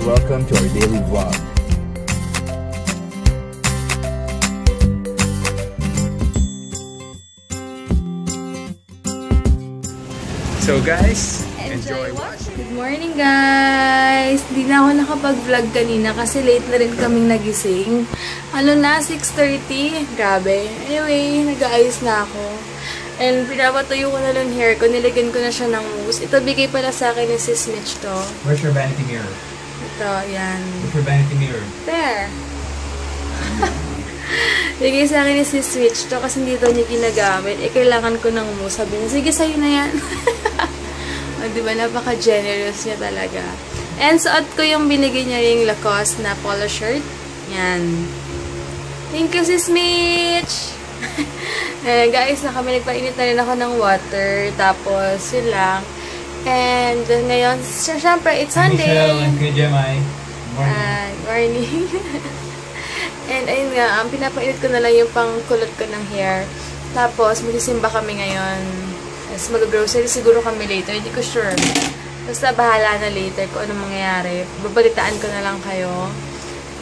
Welcome to our daily vlog. So guys, enjoy watching. Good morning guys! Hindi na ako nakapag-vlog kanina kasi late na rin kaming nagising. Ano na, 6:30? Grabe. Anyway, nag-aayos na ako. And pinapatuyo ko na lang hair ko. Nilagyan ko na siya ng mousse. Ito bigay pala sa akin ni Sis Mitch to. Where's your vanity mirror? Ito, yan. Where's your vanity mirror? There. Bigay sa akin ni Sis Mitch to kasi hindi daw niya ginagamit. Kailangan ko ng mousse. Sabi niya, sige sa'yo na yan. O, diba? Napaka-generous niya talaga. And suot ko yung binigay niya yung Lacoste na polo shirt. Yan. Thank you, Sis Mitch! Guys, nagpainit na rin ako ng water. Tapos, yun lang. And ngayon, syempre, it's Sunday. Michelle and Kuya Jemai. Morning. Morning. And ayun nga, pinapainit ko na lang yung pangkulot ko ng hair. Tapos, magsisimba kami ngayon. Tapos mag-grocery siguro kami later. Hindi ko sure. Basta bahala na later kung anong mangyayari. Babalitaan ko na lang kayo.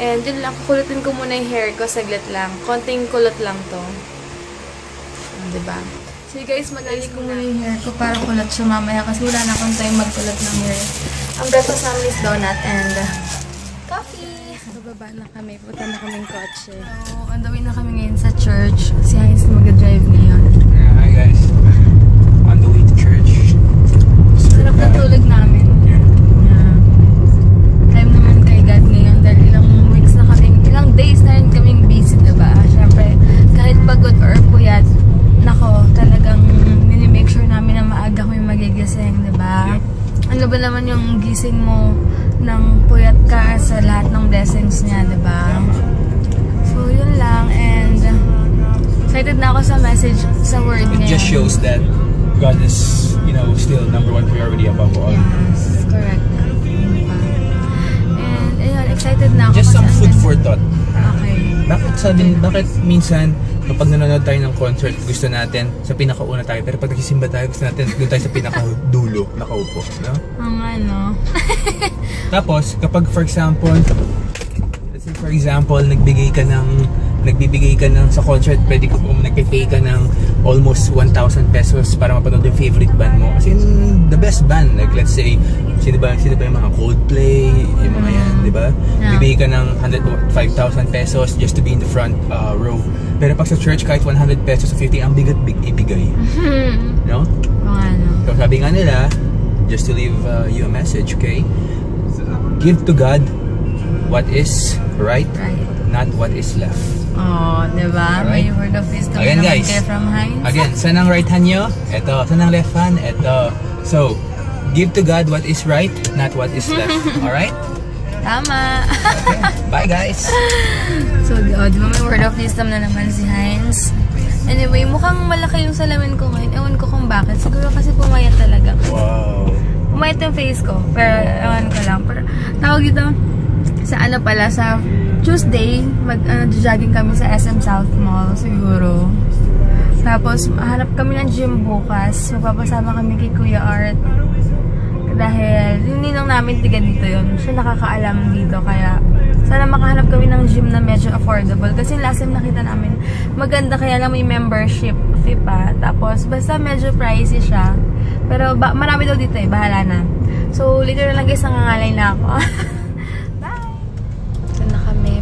And yun lang, kukulutin ko muna yung hair ko. Saglit lang. Konting kulot lang to. Diba? So guys, mag-alis ko muna yung hair ko para kulot siya mamaya kasi wala na akong time magkulot ng hair. Ang breakfast namin is donut and coffee. Bababa na kami. Punta na kaming kotse. So, on the way na kami ngayon sa church. Si Hines mag-drive ngayon. Yeah, hi guys. On the way to church. Sarap na tulog namin. Yeah. Time naman kay God ngayon dahil ilang weeks na kaming, ilang days na rin kaming busy, diba? Siyempre, kahit pagod or puyat, nako, talagang nini-make sure namin na maaga kami magigising, diba? Yep. Ano ba naman yung gising mo nang puyat ka sa lahat ng blessings niya, diba? So, yun lang. And excited na ako sa message, sa word niya. It just shows that God is, you know, still number one priority above all. Yes, correct. And ayun, excited na ako. Just some food for thought. Okay. Bakit minsan kapag nanonood tayo ng concert, gusto natin sa pinakauna tayo, pero pag nagsisimba tayo, gusto natin doon tayo sa pinakadulo, nakaupo, no? Ang ano? Tapos, kapag for example, let's say for example, nagbibigay ka ng sa concert, pwede ko nagpipay ka ng almost 1,000 pesos para mapanood yung favorite band mo. As in, the best band, like let's say, sino ba yung mga Coldplay, yung mga yan, di ba? Yeah. Bibigay ka ng 5,000 pesos just to be in the front row. Pero pag sa church, kahit 100 pesos o 50, ang bigat ibigay. No? So sabi nga nila, just to leave you a message, okay? Give to God what is right, not what is left. Oh, diba? Right? May word of wisdom. Again guys, from Hines. Again, saan ang right hand nyo? Ito. Saan ang left hand? Ito. So, give to God what is right, not what is left. Alright? Tama. Okay. Bye guys. So, diba may word of wisdom na naman si Hines. Anyway, mukhang malaki yung salamin ko ngayon. Ewan ko kung bakit. Siguro kasi pumayat talaga. Wow. Pumayat yung face ko. Pero, ewan ko lang. Pero, tawag dito, sa ano pala, sa Tuesday, jogging kami sa SM South Mall, siguro. Tapos, hanap kami ng gym bukas. Magpapasama kami kay Kuya Art. Dahil, yung ninong namin tiga dito yun. Siya nakakaalam dito, kaya sana makahanap kami ng gym na medyo affordable. Kasi last time nakita namin, maganda kaya lang may membership fee pa. Tapos, basta medyo pricey siya. Pero, marami daw dito eh, bahala na. So, later na lang guys, nangangalay na ako.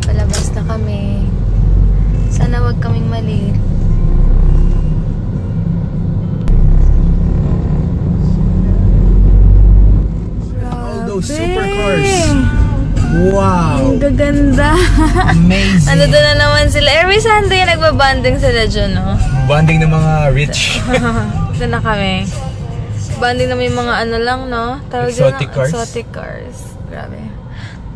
Palabas na kami. Sana wag kaming mali. All those supercars. Wow. Ang gaganda. Amazing. Ano doon na naman sila. Every Sunday nagbabanding sila dyan, no? Banding ng mga rich. Doon na kami. Banding na may mga ano lang, no? Tawag exotic cars. Exotic cars. Grabe.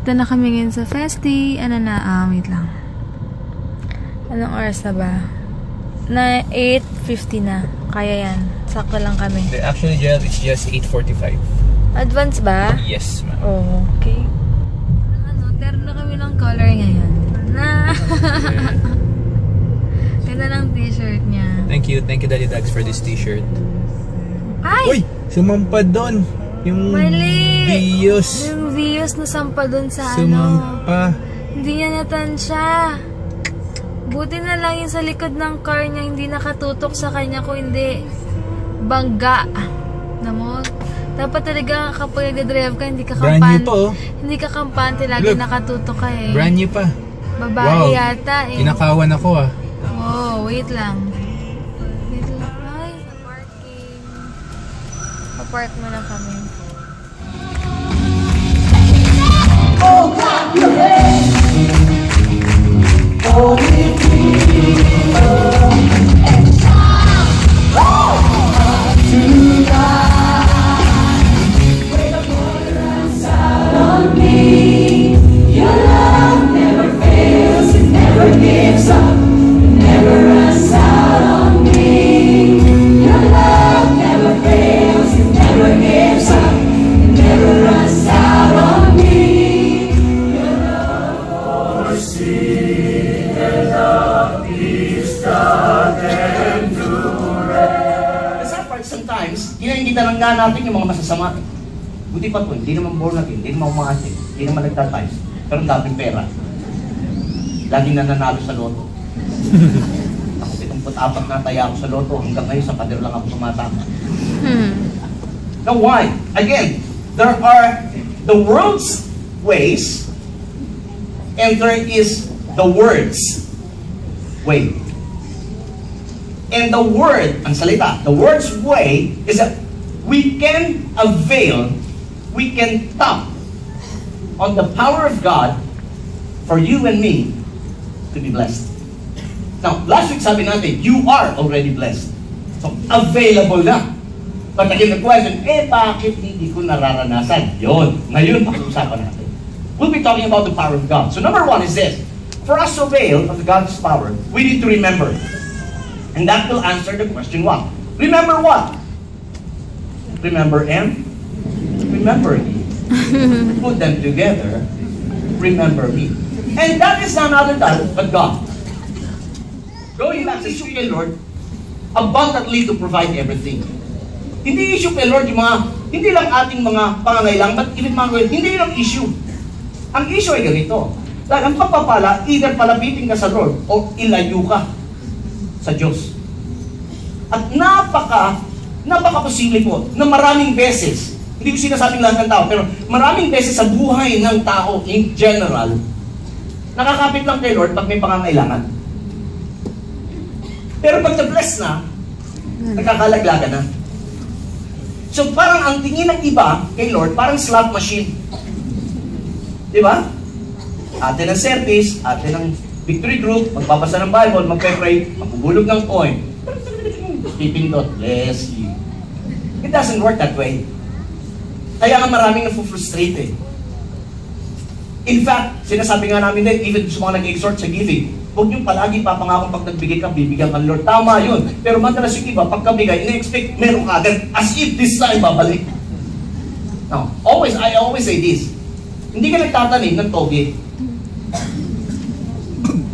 Doon na kami ngayon sa Festi. Ano na? Wait lang. Anong oras na ba? Na 8:50 na. Kaya yan. Sakto lang kami. Actually, Jel, it's just 8:45. Advance ba? Yes, ma'am. Oh, okay. Ano, terno kami ng color ngayon. Na! Ganda ng t-shirt niya. Thank you, Daddy Dags, for this t-shirt. Ay! Uy! Sumampa doon! Yung mali! Vios! Yung Vios na sampa dun sa Sumampa. Hindi niya natansya. Buti na lang yung sa likod ng car niya hindi nakatutok sa kanya, kung hindi bangga. Namo, dapat talaga kapag nagdadrive ka, hindi ka Brand kampante. new pa, oh. Hindi ka kampante, lagi Look. nakatutok ka eh. Brand new pa. Babae Wow. yata eh. Inakawan ako ah. Oh, wait lang. Wait lang. Ay, parking. Pa-park muna kami. Oh, clap your hands. Oh, lift me up and shout. Oh, tonight. Wait up for the sound on me. Your love never fails, it never gives up, it never runs out on me. Your love never fails, it never gives up, it never runs out on me. Sometimes, ginagita lang nga natin yung mga masasama. Buti pa po, hindi naman born natin, hindi naman umaasig, hindi naman nagtatimes, pero ang daming pera. Laging nananalo sa loto. Ako 74 na taya ako sa loto, hanggang ngayon sa pader lang ako tumatama. Now why? Again, there are the world's ways, and there is the word's way. And the word, ang salita, the word's way is that we can avail, we can tap on the power of God for you and me to be blessed. Now, last week sabi natin, you are already blessed. So, available na. But again, the question, bakit hindi ko nararanasan? Yun. Ngayon, pag-usapan natin. We'll be talking about the power of God. So, number one is this. For us to avail of God's power, we need to remember. And that will answer the question what? Remember what? Remember Him? Remember me. Put them together. Remember me. And that is none other than but God. Going back to issue kay Lord, abundantly to provide everything. Hindi issue kay Lord yung mga, hindi lang ating mga pangangailangan, but even mga, hindi lang issue. Ang issue ay ganito. Dahil ang pagpapala, either palapitin ka sa Lord o ilayo ka sa Diyos. At napaka-posible po na maraming beses, hindi ko sinasabing lahat ng tao, pero maraming beses sa buhay ng tao in general, nakakapit lang kay Lord pag may pangangailangan. Pero pag na-bless na, nagkakalaglagan na. So parang ang tingin ng iba kay Lord, parang slot machine. Di ba? Ate ng service, ate ng victory group, magbabasa ng Bible, magpe-pray, magbubulog ng coin. Pipindot, bless you. It doesn't work that way. Kaya nga maraming na-frustrate eh. In fact, sinasabi nga namin din, even sa mga nag-exhort sa giving, huwag niyong palagi papangakong pag nagbigay ka, bibigyan ka ng Lord. Tama yun. Pero madalas yung iba, pagkabigay, ina-expect meron ka agad, as if this time babalik. Now, I always say this, hindi ka nagtatanim ng toge.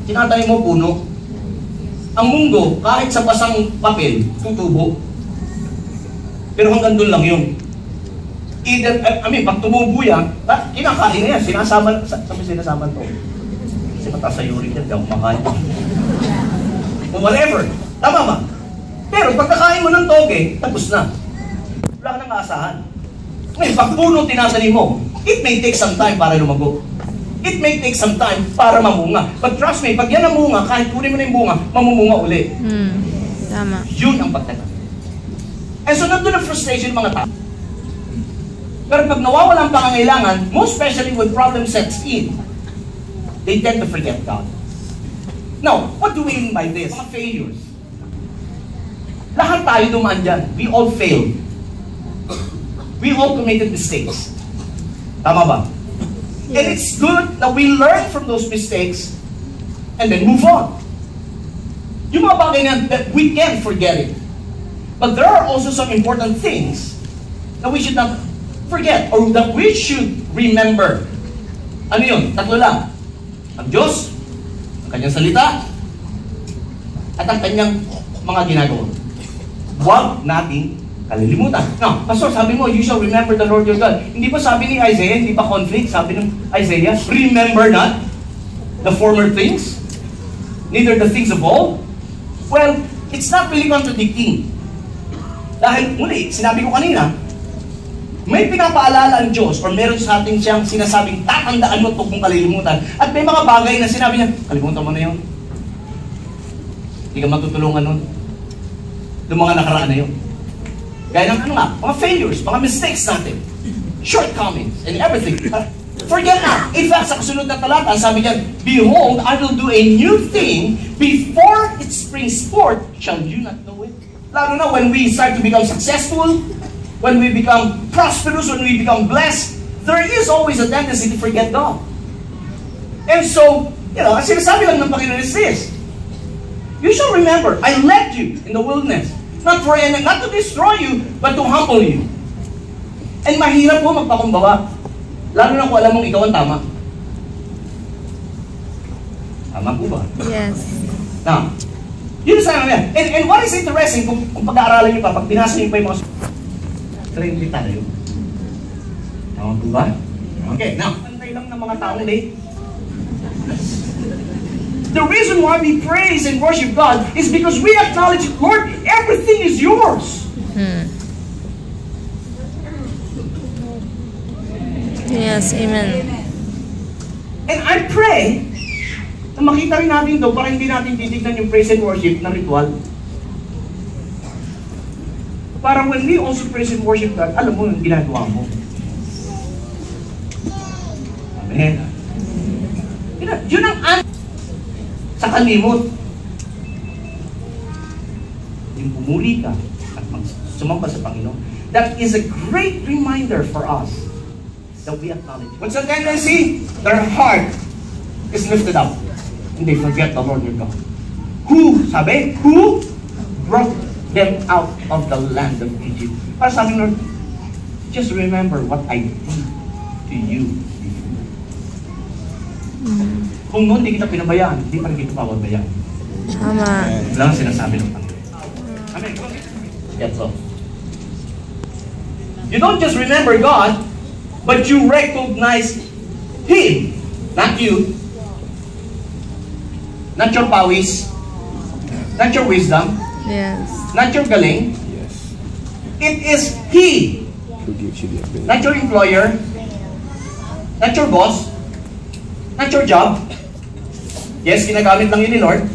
Tinatanim mo puno. Ang munggo, kahit sa basang papel, tutubo. Pero hanggang doon lang yun. Either, pag tumubo yan, kinakain na yan, sinasaman to. Kasi mataas sa uric yan, di ako makain. O whatever. Tama ba? Pero pagkakain mo ng toge, tapos na. Wala ka nang aasahan. Ngayon, pag puno tinatanim mo, it may take some time para lumago. It may take some time para mamunga. But trust me, pag yan ang munga, kahit kunin mo na yung bunga, mamumunga uli. Tama. Yun ang pagtaka. And so, nandun ang frustration ng mga tao. Pero pag nawawala ang pangangailangan, most especially when problem sets in, they tend to forget God. Now, what do we mean by this? Mga failures. Lahat tayo dumaan dyan. We all failed. We all committed mistakes. Tama ba? Yes. And it's good that we learn from those mistakes and then move on. Yung mga bagay na that we can't forget it. But there are also some important things that we should not forget or that we should remember. Ano yun? Tatlo lang. Ang Diyos, ang kanyang salita, at ang kanyang mga ginagawa. Huwag nating kalilimutan. Now, Pastor, sabi mo, you shall remember the Lord your God. Hindi pa sabi ni Isaiah, hindi pa conflict, sabi ng Isaiah, remember not the former things, neither the things of old. Well, it's not really contradicting. Dahil, muli, sinabi ko kanina, may pinapaalala ang Diyos or meron sa atin siyang sinasabing tatandaan mo ito kung kalilimutan. At may mga bagay na sinabi niya, kalimutan mo na yun. Hindi ka matutulungan nun. Yung mga nakaraan na yun. Gaya ng ano nga, mga failures, mga mistakes natin, shortcomings, and everything. Forget na. In fact, sa kasunod na talata, sabi niya, behold, I will do a new thing before it springs forth, shall you not know it? Lalo na when we start to become successful, when we become prosperous, when we become blessed, there is always a tendency to forget God. And so, ang sinasabi lang ng Panginoon is this, you shall remember, I led you in the wilderness, not to destroy you, but to humble you. And mahirap po magpakumbaba. Lalo na kung alam mong ikaw ang tama. Tama po ba? Yes. Now, yun sa namin. And what is interesting, kung pag-aaralan nyo pa, pag binasa nyo pa yung mga friendly tayo. Tama po ba? Okay, now, antay lang ng mga taong late. The reason why we praise and worship God is because we acknowledge, Lord, everything is yours. Yes, amen. And I pray na makita rin natin ito para hindi natin titignan yung praise and worship na ritual. Para when we also praise and worship God, alam mo yung ginagawa mo. Amen. Yun ang sa kalimot. Yung pumuli ka at sumamba sa Panginoon. That is a great reminder for us that we acknowledge. What's the tendency? Their heart is lifted up and they forget the Lord your God. Who brought them out of the land of Egypt? Para sabi Lord, just remember what I did to you before. Kung noon hindi kita pinabayaan, hindi pa rin kita pababayaan. Tama. Lang sinasabi ng Panginoon. Amen. That's all. You don't just remember God, but you recognize Him. Not you. Not your pawis. Not your wisdom. Yes. Not your galing. Yes. It is He. Who gives you the ability? Not your employer. Not your boss. Not your job. Yes, ginagamit lang yun ni Lord.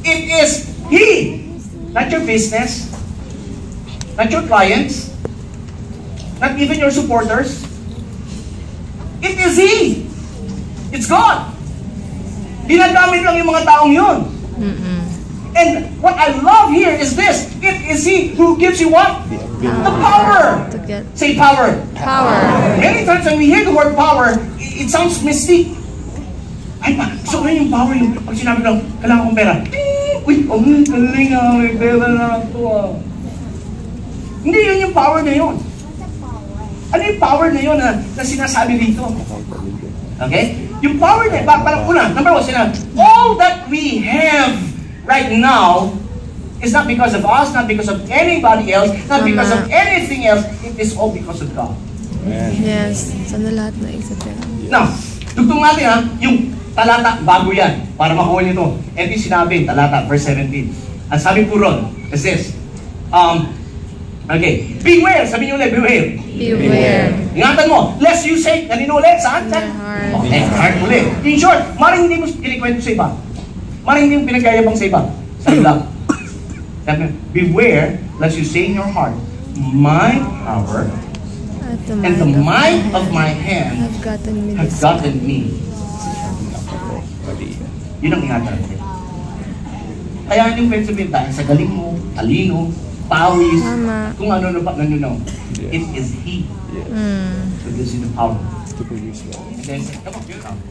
It is He. Not your business. Not your clients. Not even your supporters. It is He. It's God. Ginagamit lang yung mga taong yun. And what I love here is this. It is He who gives you what? The power. Say power. Power. Many times when we hear the word power, it sounds mystic. Ay, gusto ko yung power, yung pag sinabi lang, kailangan kong pera. Uy, galing ah, may pera na ito ah. Hindi yun yung power na yun. Ano yung power na yun na sinasabi dito? Okay? Yung power na yun, parang una, number one, sinabi, all that we have right now is not because of us, not because of anybody else, not because of anything else, it is all because of God. Yes. Sana lahat na isip yan. Now, dugtong natin ha, yung talata, bago yan, para makuha niyo ito. Ito yung sinabi, talata, verse 17. Ang sabi po ron, is this, okay, beware, sabi niyo ulit, beware. Beware. Ingatan mo, lest you say, kanino ulit, saan? Your heart. Okay, heart ulit. In short, maring hindi mo kinikwento sa iba. Maring hindi mo pinagayabang sa iba. Sa iba. Beware, lest you say in your heart, my power and the might of my hand have gotten me. Yun ang ingatan natin. Kaya yung pwede sabihin tayo, sa galing mo, talino, pawis, kung ano pa, it is He who gives you the power. And then, come on,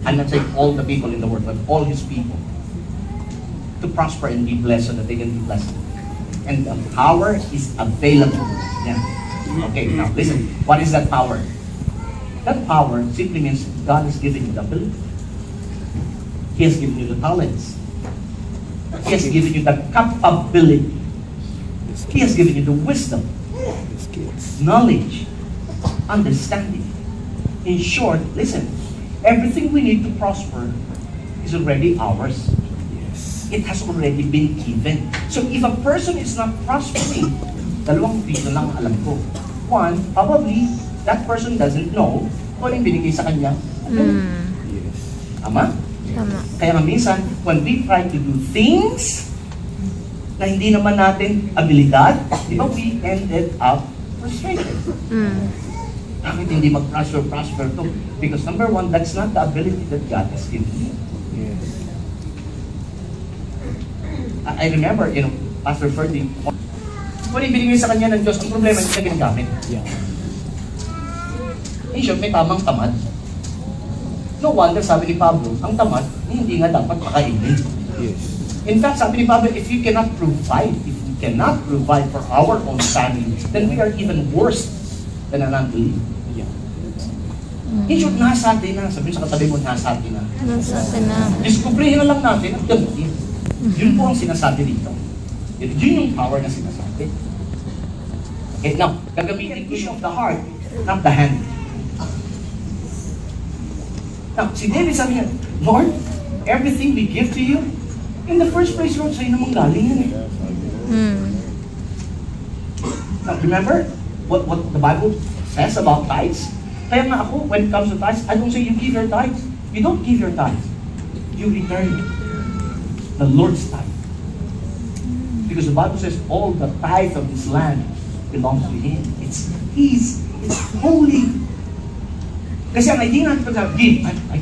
I'm not saying all the people in the world, but all His people to prosper and be blessed so that they can be blessed. And the power is available. Yeah. Okay, now listen. What is that power? That power simply means God has given you the ability. He has given you the talents. He has given you the capability. He has given you the wisdom. knowledge, understanding. In short, listen, everything we need to prosper is already ours. It has already been given. So if a person is not prospering, dalawang reason lang alam ko. One, probably, that person doesn't know kung anong binigay sa kanya. Tama? Tama. Kaya nga minsan, when we try to do things na hindi naman natin abilidad, di ba, we ended up frustrated. Bakit hindi mag-prosper to? Because number one, that's not the ability that God has given you. I remember, Pastor Ferdy, kung ibinigay sa kanya ng Diyos, ang problema hindi na ginagamit. In short, may tamang tamad. No wonder, sabi ni Pablo, ang tamad, hindi nga dapat makainin. In fact, sabi ni Pablo, if we cannot provide for our own family, then we are even worse than an unbeliever. In short, nasa atin na. Sabi sa katabi mo, nasa atin na. Nasa atin na. Diskubrihin na lang natin at gamitin. Yun po ang sinasabi dito. Yun yung power na sinasabi. Okay, now, gagamitin ko of the heart, not the hand. Now, si David sabi niya, Lord, everything we give to you, in the first place, Lord, sa'yo namang galing yan eh. Now, remember what the Bible says about tithes? Kaya nga ako, when it comes to tithes, I don't say you give your tithes. You don't give your tithes. You return the Lord's tithe. Because the Bible says all the tithe of this land belongs to Him. It's His. It's holy. Kasi ang idea natin pag give, ay,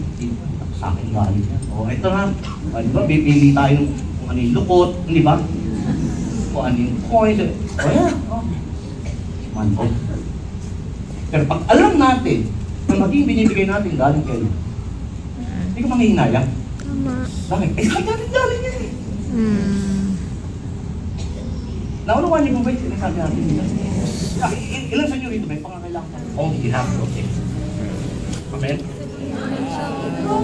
sa akin galing yan. O, ito na. Di ba, bibili tayo kung ano yung lukot, di ba? Kung ano yung coins. O yan, manhod. Pero pag alam natin na maging binibigay natin galing kayo, hindi ko manghihinayang. Bakit? Eh, galing yan eh. Naunawaan niyo po ba yung sinasabi natin dito? Ilan sa inyo rito may pangangailangan? On behalf of it. Amen? Hello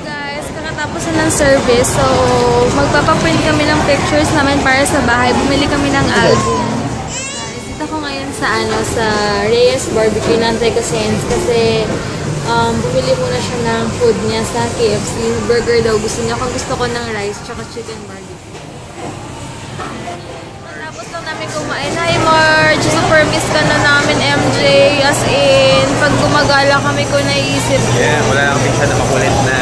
guys, kakatapos na ng service. So, magpapaprint kami ng pictures namin para sa bahay. Bumili kami ng album. Dito ko ngayon sa Reyes Barbecue. Nantay ko si Hens kasi bumili muna siya ng food niya sa KFC. Burger daw gusto niya. Kung gusto ko ng rice tsaka chicken barbecue. Tapos lang namin kumain. Hi Marge! Super miss ka na namin MJ. As in, pag gumagala kami ko naisip. Yeah, wala lang kami siya na makulit na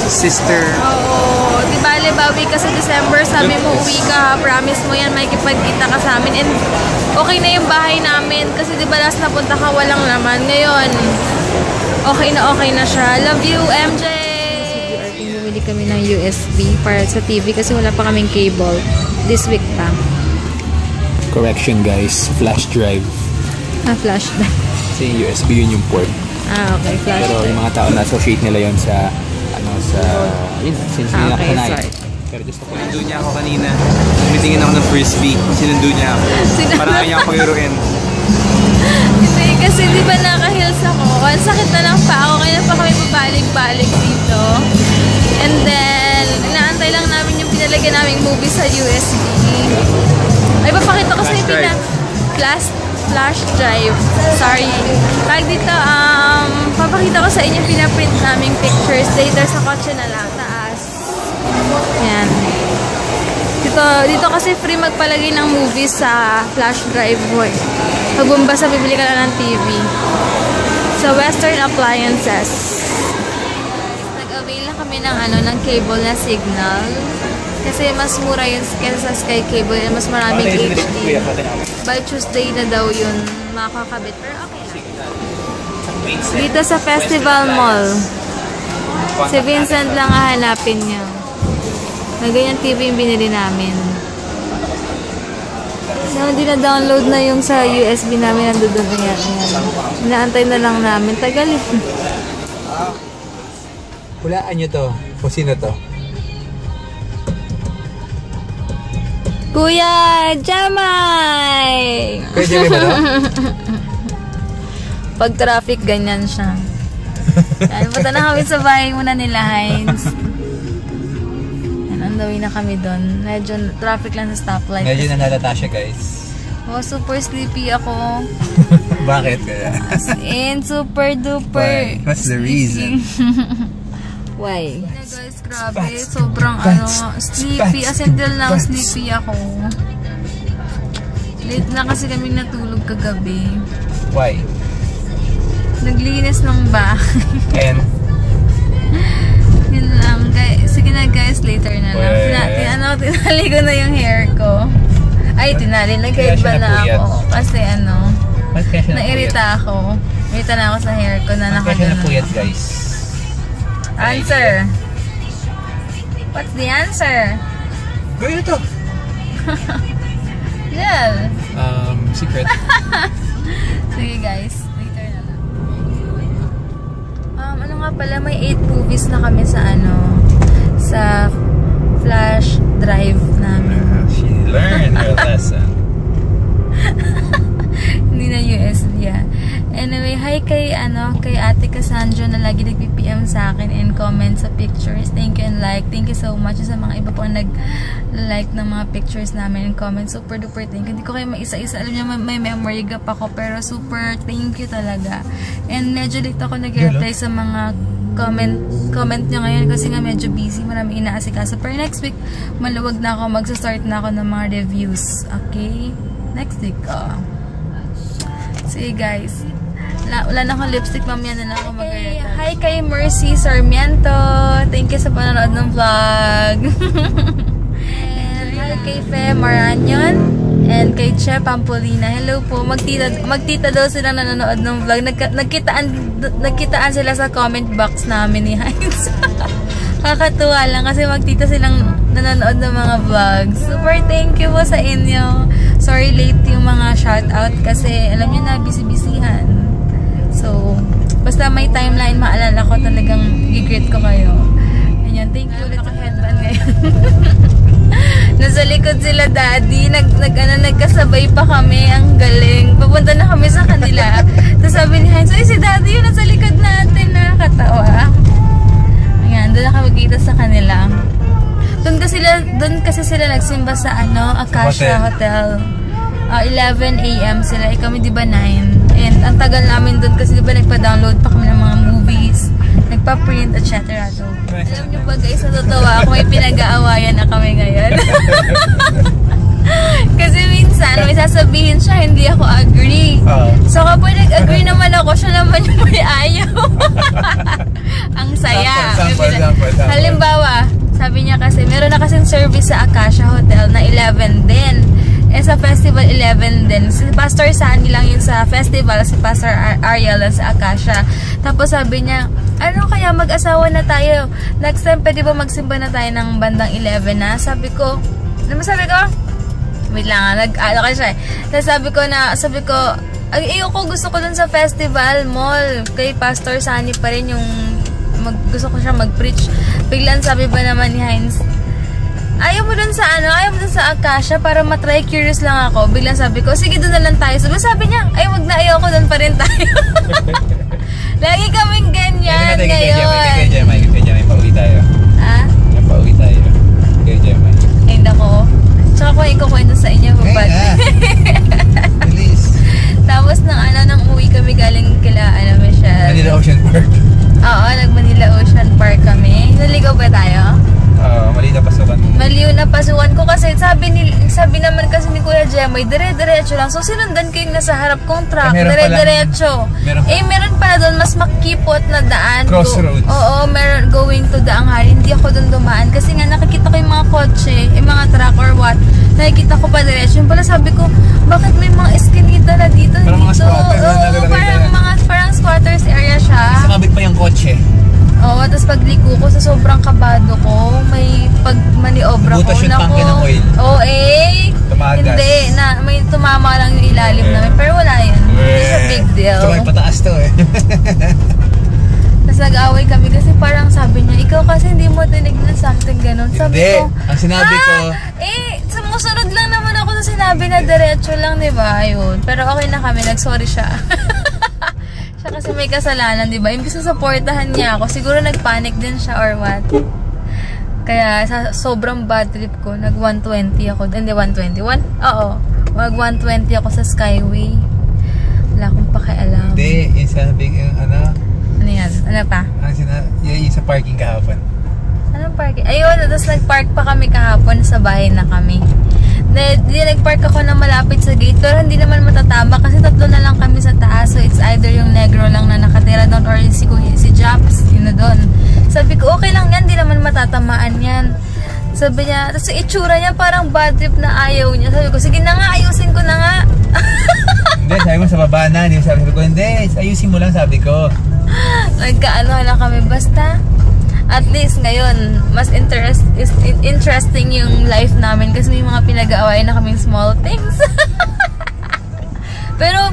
sister. Oo. Di ba, bawi kasi December, sabi mo uwi ka ha. Promise mo yan, may kipagkita ka sa amin. And okay na yung bahay namin. Kasi di ba last napunta ka, walang laman. Ngayon, okay na siya. Love you, MJ! Bumili kami ng USB para sa TV kasi wala pa kaming cable. This week pa. Correction guys, flash drive. Flash drive. Kasi yung USB yun yung port. Okay, flash Pero drive. yung mga tao na-associate nila yun sa yun, since hindi na Okay, kasanayan. sorry. Pero just ako. Sinundo niya ako kanina. Tumitingin ako ng frisbee. Sinundo niya ako. Parang ayaw niya ako yuruin. Hindi, kasi di ba naka-heels ako? Ang sakit na lang pa ako, kaya pa kami pabalik-balik dito. And then, inaantay lang namin yung pinalagyan naming movie sa USB. Ay, papakita ko sa inyo na flash drive. Sorry. Tag dito, papakita ko sa inyo yung pinaprint naming pictures later sa kotse na lang, taas. Yan. Dito kasi free magpalagay ng movie sa flash drive mo. Pag bumbasa, bibili ka lang ng TV. Sa Western Appliances. Nag-avail na kami ng cable na signal. Kasi mas mura yun kaysa sa Sky Cable. Mas maraming HD. By Tuesday na daw yun makakabit. Pero okay lang. Dito sa Festival Mall. Si Vincent lang hahanapin niya. Na ganyan TV yung binili namin. So, hindi na-download na yung sa USB namin. Nandun na yan. Inaantay na lang namin. Tagal eh. Hulaan nyo to. O sino to? Kuya Jamay! Pwede rin ba to? Pag traffic, ganyan siya. Yan, punta na kami sa bahay muna nila, Heinz. Yan, on the way na kami doon. Medyo traffic lang sa stoplight. Medyo nanalata siya guys. Oh, super sleepy ako. Bakit kaya? And super duper Why? What's the reason? Why? Guys, grabe. Sobrang sleepy. As in, till now, sleepy ako. Late na kasi kami natulog kagabi. Why? Naglinis ng bahay. And? Yun lang. Guys, sige na guys, later na lang. Tinali ko na yung hair ko. Ay, tinali. Nag-guide ba na ako? Kasi nairita ako. Nairita na ako sa hair ko na nakagano. Kaya siya napuyat, guys. Answer. What's the answer? Gawin na to. Jel. Secret. Sige guys, later na lang. Ano nga pala, may 8 movies na kami sa sa flash drive namin. She learned her lesson. Hindi na USB ah. Anyway, hi kay Ate Cassandra na lagi nag-PM sa akin and comment sa pictures. Thank you and like. Thank you so much sa mga iba pang nag-like ng mga pictures namin and comment. Super duper thank you. Hindi ko kayo maisa-isa. Alam niyo, may memory gap ako pero super thank you talaga. And medyo late ako nag-reply sa mga comment nyo ngayon kasi nga medyo busy. Maraming inaasikaso. Pero next week, maluwag na ako. Magsa-start na ako ng mga reviews. Okay? Next week, sige guys. Wala na akong lipstick. Mamaya na lang ako mag-retouch. Hi kay Mercy Sarmiento. Thank you sa panonood ng vlog. And hi kay Fe Maranyon. And kay Che Pampolina. Hello po. Magtita daw sila nanonood ng vlog. Nagkitaan sila sa comment box namin ni Heinz. Kakatuwa lang kasi magtita silang nanonood ng mga vlogs. Super thank you po sa inyo. Sorry late yung mga shoutout kasi alam niyo na busy-busyhan. So, basta may timeline maalala ko talagang i-greet ko kayo. Ganyan, thank you ulit sa headband ngayon. Nasa likod sila daddy, nagkasabay pa kami, ang galing. Papunta na kami sa kanila. Tapos sabi ni Heinz, ay si daddy yun nasa likod natin, nakakatawa. Ayan, doon na kami kita sa kanila. Doon kasi sila nagsimba sa Acacia Hotel. 11 AM sila. Kami di ba 9? And ang tagal namin doon kasi di ba nagpa-download pa kami ng mga movies, nagpa-print, etc. So, alam nyo ba guys, natutuwa ako, may pinag-aawayan na kami ngayon. Kasi minsan, may sasabihin siya, hindi ako agree. So kapag nag-agree naman ako, siya naman yung may ayaw. Ang saya. Sample. Halimbawa, sabi niya kasi, meron na kasing service sa Acacia Hotel na 11 din. Sa festival 11 din. Si Pastor Sandy lang yun sa festival, si Pastor Ariel lang sa Acacia. Tapos sabi niya, ano kaya mag-asawa na tayo? Next time pwede ba magsimba na tayo ng bandang 11 na? Sabi ko, wait lang, nag-ano siya. Sabi ko, ayoko, gusto ko dun sa festival mall. Kay Pastor Sandy pa rin yung gusto ko siya mag-preach. Biglang sabi ba naman ni Heinz, ayaw mo dun sa Acacia para matry, curious lang ako. Biglang sabi ko, sige doon na lang tayo. Sabi niya, ay wag na, ayaw ko doon pa rin tayo. Lagi kaming ganyan ngayon. Kay Jemay, pauwi tayo. Ha? Pauwi tayo. Kay Jemay. Ay, nako. Tsaka ko ikukwento sa inyo, babad. Please. Tapos nang uwi kami galing kila, Michelle. Manila Ocean Park. Oo, nag-Manila Ocean Park kami. Naligaw ba tayo? Mali na pasukan. Maliw na pasukan ko kasi sabi naman kasi ni Kuya Jemay, dire-diretso lang. So sinundan ko yung nasa harap kong truck, dire-diretso. Meron pala doon mas makipot na daan. Crossroads. Oo, meron going to Daanghari. Hindi ako doon dumaan kasi nga nakikita ko yung mga kotse, yung mga truck or what. Nakikita ko pa diretso. Yung pala sabi ko, bakit may mga eskinita na dito? Parang mga squatters. Parang squatters area siya. Sabit pa yung kotse. Oo, tapos pagliko ko sa sobrang kabado ko, may pagmaniobra ko. Butas yung tangke ng oil. Oo, Tumagas. Hindi, may tumama lang yung ilalim namin. Pero wala yan. Hindi siya big deal. So may pataas to Tapos nag-away kami kasi parang sabi niya, ikaw kasi hindi mo tinignan something ganun. Sabi hindi, ko, ang sinabi ko, sumusunod lang naman ako sa sinabi na diretso lang, di ba? Ayun. Pero okay na kami, nag-sorry siya. Siya kasi may kasalanan, di ba? Imbis na supportahan niya ako, siguro nag-panic din siya or what. Kaya sa sobrang bad trip ko, nag-120 ako. Hindi, 121? Oo. Mag 120 ako sa Skyway. Wala akong pakialam. Hindi, yung sabi yung ano. Ano yan? Ano pa? Yung sa parking kahapon. Anong parking? Ayun, tapos nag-park pa kami kahapon, sa bahay na kami. Hindi, nag-park ako na malapit sa gate, pero hindi naman matatama kasi tatlo na lang kami sa taas. So it's either yung negro lang na nakatira doon or si Japs, yun na doon. Sabi ko, okay lang yan, hindi naman matatamaan yan. Sabi niya, tapos yung itsura niya parang bad trip na ayaw niya. Sabi ko, sige na nga, ayusin ko na nga. Hindi, sabi mo sa baba na. Sabi ko, hindi, ayusin mo lang, sabi ko. Nagkaano lang kami, basta at least ngayon, mas interesting yung life namin kasi may mga pinag-aawayan na kaming small things. Pero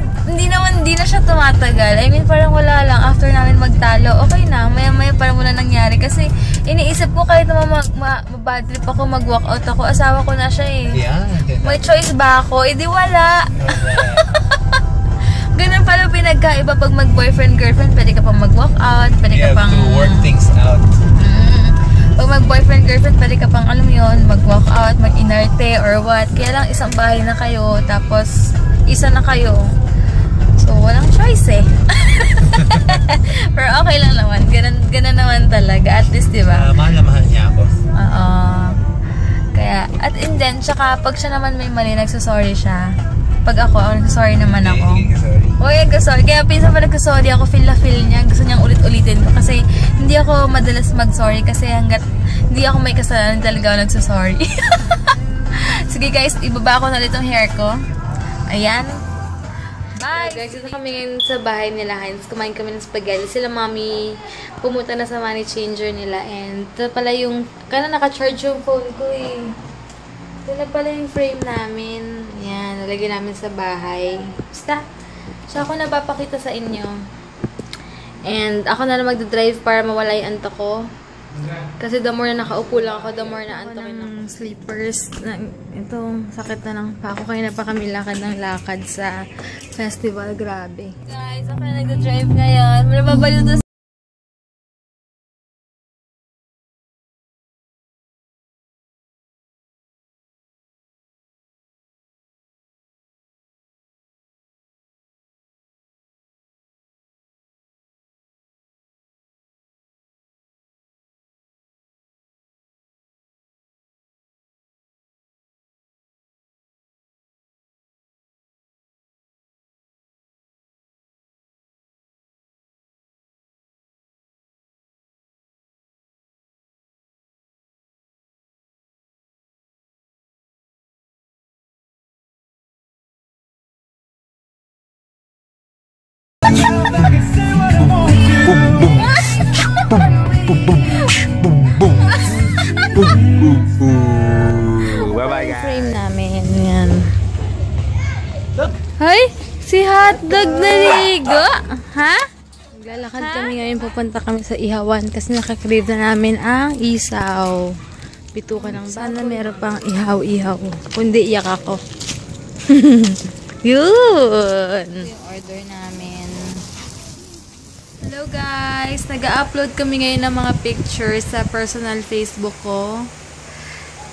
hindi na siya tumatagal. I mean, parang wala lang. After namin magtalo, okay na. Maya-maya parang wala nangyari. Kasi iniisip ko kahit naman bad trip ako, mag-walkout ako, asawa ko na siya eh. Yeah, may choice ba ako? Eh di wala. Ganun pala pinagkaiba pag mag-boyfriend-girlfriend, pwede ka pang mag-walkout, pwede ka pang... to work things out. Pag mag-boyfriend-girlfriend, pwede ka pang, alam mo yun, mag-walkout, mag-inarte, or what. Kaya lang isang bahay na kayo, tapos isa na kayo. So, walang choice eh. Pero okay lang naman. Ganun naman talaga. At least, di ba? Mahal na mahal niya ako. Oo. Kaya, at and then, tsaka pag siya naman may mali, nagsasorry siya. Pag ako, nagsasorry naman ako. Sorry. Uy, nagsasorry. Kaya pinsan pa nagsasorry ako, feel na feel niya. Gusto niyang ulit-ulitin ko. Kasi hindi ako madalas mag-sorry. Kasi hanggat hindi ako may kasalanan talaga ako nagsasorry. Sige guys, ibaba ko na ulit yung hair ko. Ayan. Bye! Guys, ito kami ngayon sa bahay nila Heinz. Kumain kami ng spaghetti. Sila mami pumunta na sa money changer nila. And ito pala yung, kaya naka-charge yung phone ko eh. Ito na pala yung frame namin. Yan, nalagay namin sa bahay. Basta, so ako napapakita sa inyo. And ako na lang magdadrive para mawala yung antok ko. Kasi the more na nakaupo lang ako, the more na antokin ako. Sleepers. Ito, sakit na ng pako. Kaya na pa kami lakad ng lakad sa festival. Grabe. Guys, ako na nagdadrive ngayon. Malababalo to Bye-bye guys. frame namin. Yan. Hay! Si Hotdog naligo! Ha? Naglalakad kami ngayon. Pupunta kami sa Ihawan kasi nakakrave na namin ang isaw. Bituka ng sana meron pang ihaw-ihaw. Kundi iyak ako. Yun! Yung order namin. Hello guys! Nag-upload kami ngayon ng mga pictures sa personal Facebook ko.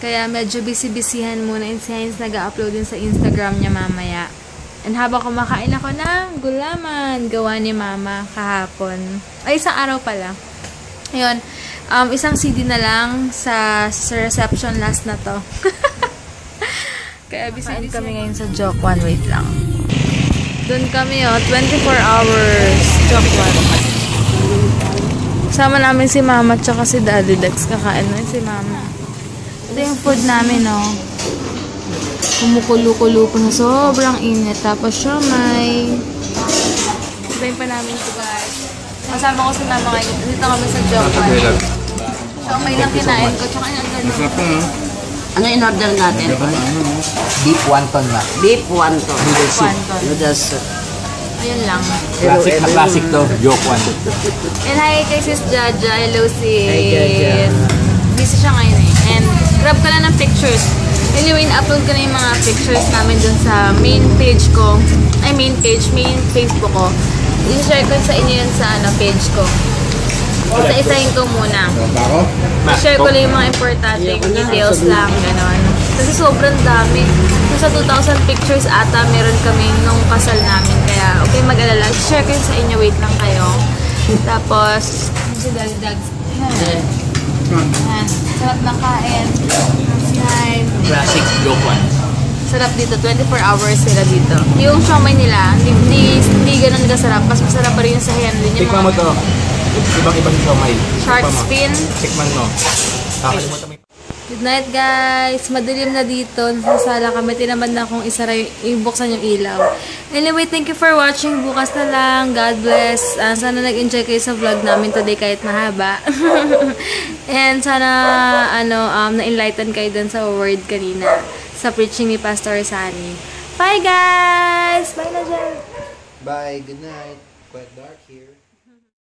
Kaya medyo busy-busyhan muna. And since nag-upload din sa Instagram niya mamaya. And habang kumakain ako ng gulaman, gawa ni Mama kahapon. Ay, isang araw pala. Ayun. Isang CD na lang sa reception last na to. Kaya busy kami ngayon sa Jokwan. Wait lang. Doon kami 24 hours. Jokwan. Sama namin si Mama at si Daddy Dex. Kakain na si Mama. Ito yung food namin, kumukulo-kulo po na sobrang init. Tapos siomay. Ibayin pa namin ito guys. Kasama ko si Mama ngayon. Dito kami sa Jokwan. Siomay lang kinain ko. Tsaka yung gano'n. Ano in-order natin? Beef wonton na. Beef wonton. Wonton. Noodles. Ayun lang. Classic na classic to. Joke wonton. And hi kay Sis Jaja. Hello sis. Hi, Jaja. Busy siya ngayon eh. And grab ka na ng pictures. Anyway, na-upload ko na yung mga pictures namin dun sa main page ko. Main Facebook ko. I-share ko sa inyo yun sa page ko. Isa-isahin ko muna. I-share ko lang yung mga importante details lang. Ganon. Kasi sobrang dami. Nasa 2,000 pictures ata meron kami nung kasal namin. Kaya okay mag-alala. Share ko yun sa inyo. Wait lang kayo. Tapos, si Daddy Dags. Yan. Sarap na kain. Yan. Classic joke one. Sarap dito. 24 hours sila dito. Yung siomay nila, hindi ganun kasarap. Mas masarap pa rin yung sa Henley. Tikman mo to. Ibang siomay. Shark fin. Tikman mo. Kakalimutan mo yung... Good night, guys. Madilim na dito. Nasa sala kami. Tinamad na akong isara ibuksan yung ilaw. Anyway, thank you for watching. Bukas na lang. God bless. Sana nag-enjoy kayo sa vlog namin today kahit mahaba. And sana na-enlighten kayo dun sa word kanina sa preaching ni Pastor Sunny. Bye, guys! Bye na dyan! Bye. Good night. Quite dark here.